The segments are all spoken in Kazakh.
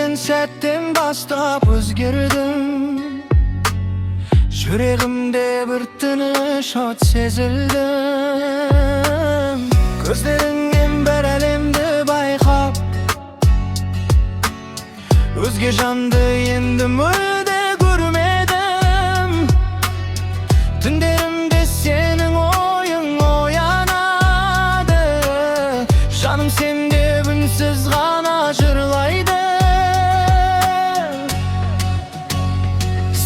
Görgen sәттен бастап өзгердім. Жүрегімде бір тыныш от сезілдім. Көздеріңнен бір әлемді байқап, өзге жанды енді мүлде көрмедім. Түндерімде сенің ойың оянады, жаным сенде үнсіз ғана жырлайды.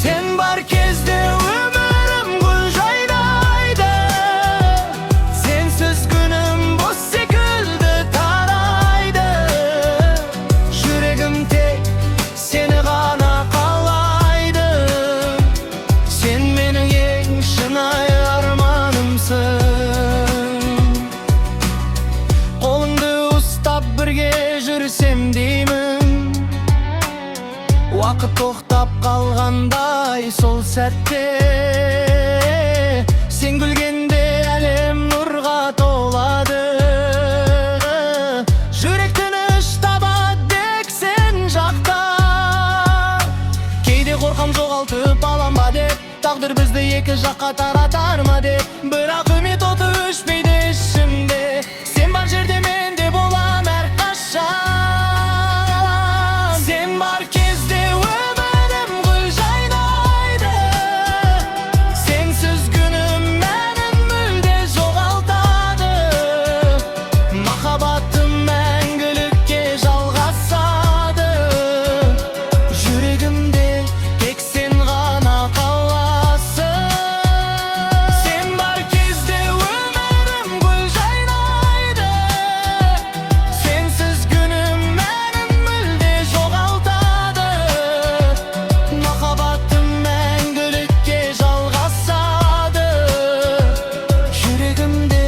Sen бар кезде өмірім гүл жайнайды, сенсіз күнім бос секілді тарайды. Жүрегім тек сені ғана қалайды, сен менің ең шынайы арманымсың. Қолыңды ұстап бірге жүрсем деймін, уақыт тоқтап қалғандай сол сәтте. Сен күлгенде әлем нұрға толады, жүрек тыныш табады тек сен жақта. Кейде қорқам жоғалтып алам ба деп, тағдыр бізді екі жаққа таратар ма деп. Бірақ үміт оты өшпейді ішімде, сен бар жерде мен де болам әрқашан. Сен бар кезде өмірім гүл жайнайды, сенсіз күнім мәнін мүлде жоғалтады. Махаббатым мәңгілікке жалғасады, жүрегімде тек сен ғана қаласың. Сен бар кезде өмірім гүл жайнайды, сенсіз күнім мәнін мүлде жоғалтады. Махаббатым мәңгілікке жалғасады, жүрегімде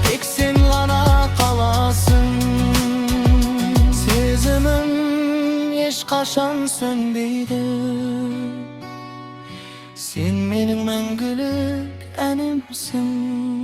тек сен ғана қаласың. Сезімім ешқашан сөнбейді, сен менің мәңгілік әнімсің.